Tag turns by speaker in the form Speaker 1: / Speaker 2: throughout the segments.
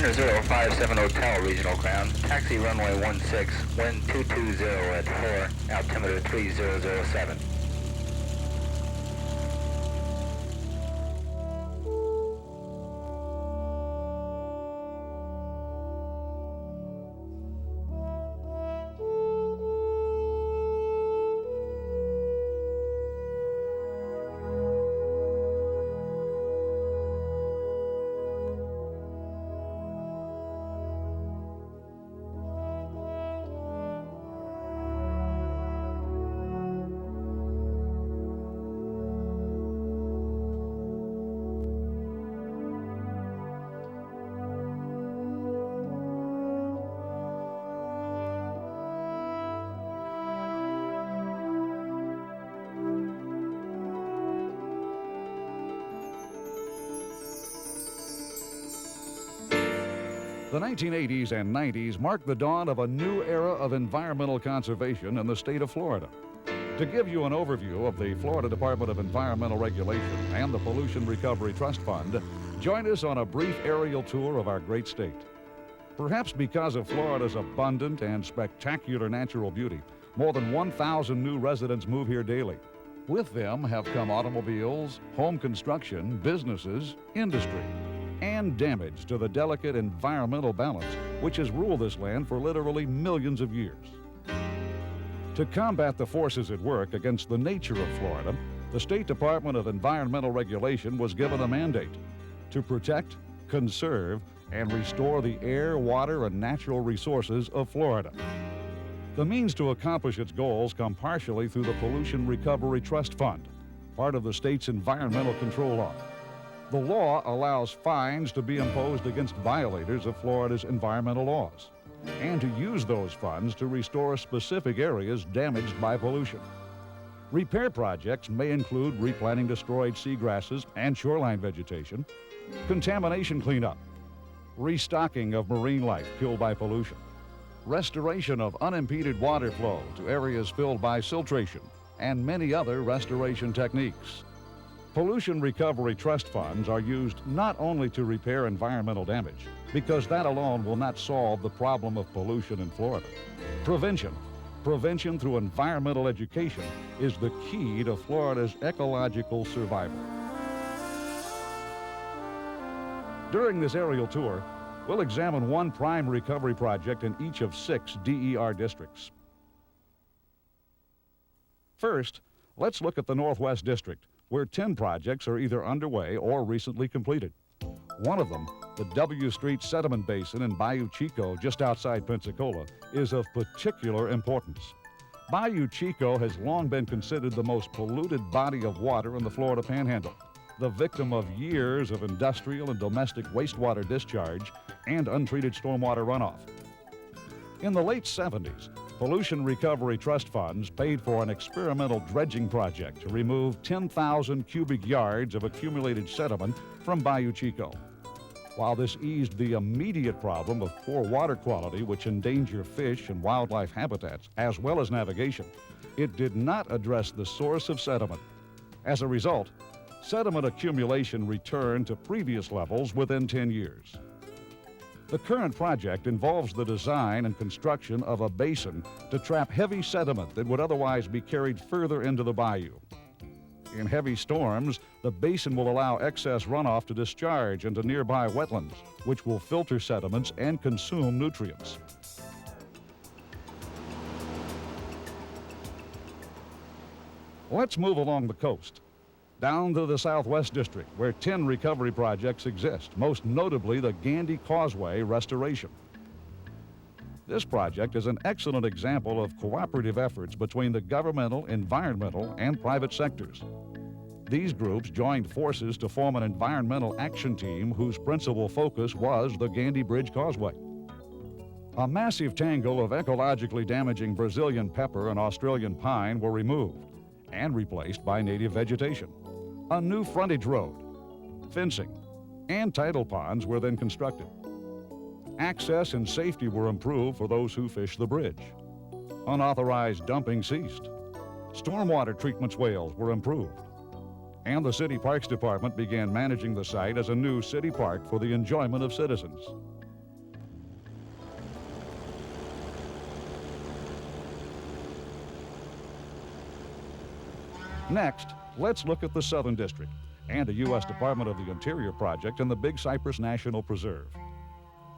Speaker 1: 90057 Hotel, regional ground. Taxi runway 16, wind 220 at 4, altimeter 3007.
Speaker 2: The 1980s and 90s marked the dawn of a new era of environmental conservation in the state of Florida. To give you an overview of the Florida Department of Environmental Regulation and the Pollution Recovery Trust Fund, join us on a brief aerial tour of our great state. Perhaps because of Florida's abundant and spectacular natural beauty, more than 1,000 new residents move here daily. With them have come automobiles, home construction, businesses, industry, and damage to the delicate environmental balance which has ruled this land for literally millions of years. To combat the forces at work against the nature of Florida, the State Department of Environmental Regulation was given a mandate to protect, conserve, and restore the air, water, and natural resources of Florida. The means to accomplish its goals come partially through the Pollution Recovery Trust Fund, part of the state's environmental control law. The law allows fines to be imposed against violators of Florida's environmental laws and to use those funds to restore specific areas damaged by pollution. Repair projects may include replanting destroyed seagrasses and shoreline vegetation, contamination cleanup, restocking of marine life killed by pollution, restoration of unimpeded water flow to areas filled by siltation, and many other restoration techniques. Pollution Recovery Trust Funds are used not only to repair environmental damage, because that alone will not solve the problem of pollution in Florida. Prevention through environmental education is the key to Florida's ecological survival. During this aerial tour, we'll examine one prime recovery project in each of 6 DER districts. First, let's look at the Northwest District, where 10 projects are either underway or recently completed. One of them, the W Street Sediment Basin in Bayou Chico, just outside Pensacola, is of particular importance. Bayou Chico has long been considered the most polluted body of water in the Florida Panhandle, the victim of years of industrial and domestic wastewater discharge and untreated stormwater runoff. In the late 70s, Pollution Recovery Trust Funds paid for an experimental dredging project to remove 10,000 cubic yards of accumulated sediment from Bayou Chico. While this eased the immediate problem of poor water quality which endanger fish and wildlife habitats, as well as navigation, it did not address the source of sediment. As a result, sediment accumulation returned to previous levels within 10 years. The current project involves the design and construction of a basin to trap heavy sediment that would otherwise be carried further into the bayou. In heavy storms, the basin will allow excess runoff to discharge into nearby wetlands, which will filter sediments and consume nutrients. Let's move along the coast, down to the Southwest District, where 10 recovery projects exist, most notably the Gandy Causeway restoration. This project is an excellent example of cooperative efforts between the governmental, environmental, and private sectors. These groups joined forces to form an environmental action team whose principal focus was the Gandy Bridge Causeway. A massive tangle of ecologically damaging Brazilian pepper and Australian pine were removed and replaced by native vegetation. A new frontage road, fencing, and tidal ponds were then constructed. Access and safety were improved for those who fish the bridge. Unauthorized dumping ceased. Stormwater treatment swales were improved. And the City Parks Department began managing the site as a new city park for the enjoyment of citizens. Next, let's look at the Southern District and a U.S. Department of the Interior project in the Big Cypress National Preserve.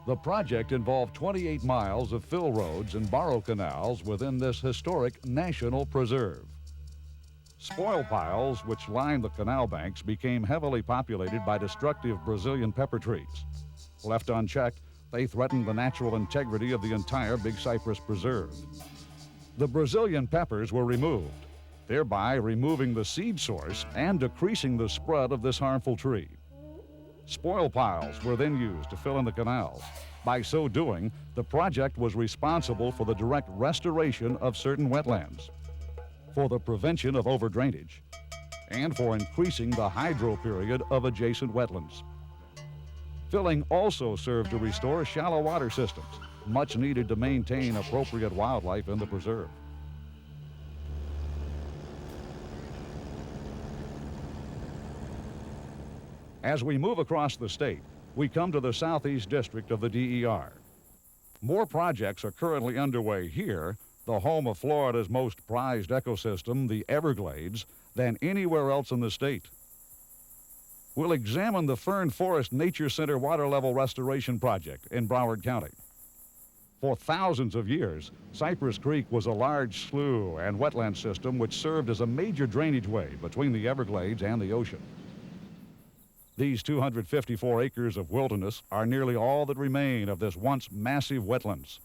Speaker 2: The project involved 28 miles of fill roads and borrow canals within this historic national preserve. Spoil piles which lined the canal banks became heavily populated by destructive Brazilian pepper trees. Left unchecked, they threatened the natural integrity of the entire Big Cypress Preserve. The Brazilian peppers were removed, thereby removing the seed source and decreasing the spread of this harmful tree. Spoil piles were then used to fill in the canals. By so doing, the project was responsible for the direct restoration of certain wetlands, for the prevention of overdrainage, and for increasing the hydro period of adjacent wetlands. Filling also served to restore shallow water systems, much needed to maintain appropriate wildlife in the preserve. As we move across the state, we come to the Southeast District of the DER. More projects are currently underway here, the home of Florida's most prized ecosystem, the Everglades, than anywhere else in the state. We'll examine the Fern Forest Nature Center water level restoration project in Broward County. For thousands of years, Cypress Creek was a large slough and wetland system which served as a major drainage way between the Everglades and the ocean. These 254 acres of wilderness are nearly all that remain of this once massive wetlands.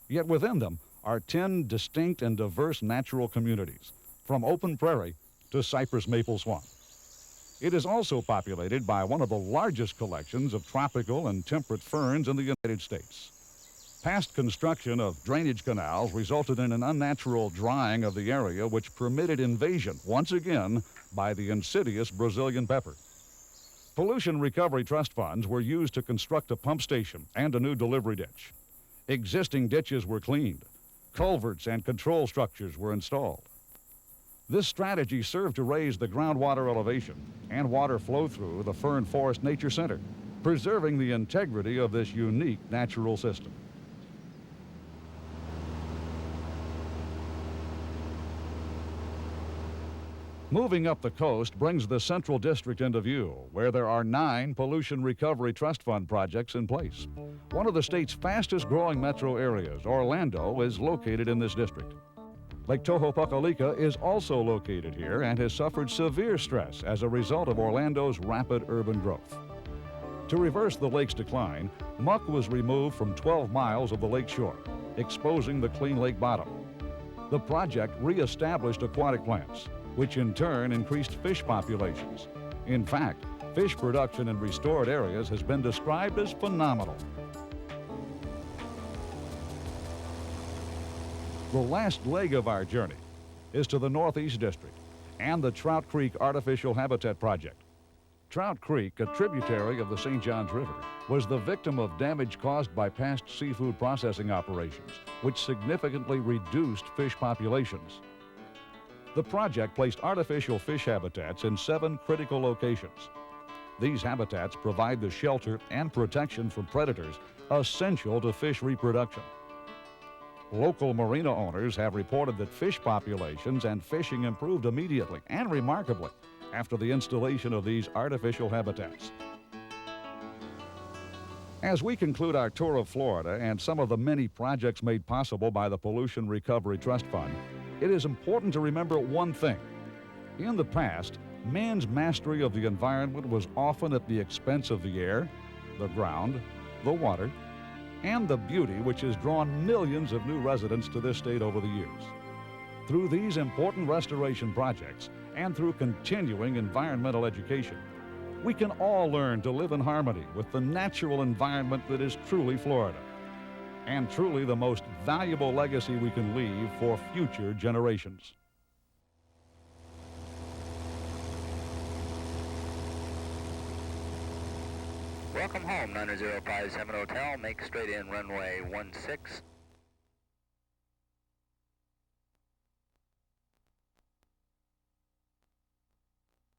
Speaker 2: Yet within them are 10 distinct and diverse natural communities, from open prairie to cypress maple swamp. It is also populated by one of the largest collections of tropical and temperate ferns in the United States. Past construction of drainage canals resulted in an unnatural drying of the area which permitted invasion, once again, by the insidious Brazilian pepper. Pollution recovery trust funds were used to construct a pump station and a new delivery ditch. Existing ditches were cleaned. Culverts and control structures were installed. This strategy served to raise the groundwater elevation and water flow through the Fern Forest Nature Center, preserving the integrity of this unique natural system. Moving up the coast brings the Central District into view, where there are 9 Pollution Recovery Trust Fund projects in place. One of the state's fastest growing metro areas, Orlando, is located in this district. Lake Tohopekalica is also located here and has suffered severe stress as a result of Orlando's rapid urban growth. To reverse the lake's decline, muck was removed from 12 miles of the lake shore, exposing the clean lake bottom. The project re-established aquatic plants, which in turn increased fish populations. In fact, fish production in restored areas has been described as phenomenal. The last leg of our journey is to the Northeast District and the Trout Creek Artificial Habitat Project. Trout Creek, a tributary of the St. Johns River, was the victim of damage caused by past seafood processing operations, which significantly reduced fish populations. The project placed artificial fish habitats in 7 critical locations. These habitats provide the shelter and protection from predators essential to fish reproduction. Local marina owners have reported that fish populations and fishing improved immediately and remarkably after the installation of these artificial habitats. As we conclude our tour of Florida and some of the many projects made possible by the Pollution Recovery Trust Fund, it is important to remember one thing. In the past, man's mastery of the environment was often at the expense of the air, the ground, the water, and the beauty which has drawn millions of new residents to this state over the years. Through these important restoration projects and through continuing environmental education, we can all learn to live in harmony with the natural environment that is truly Florida, and truly the most valuable legacy we can leave for future generations.
Speaker 1: Welcome home, 9057 Hotel. Make straight in runway 16.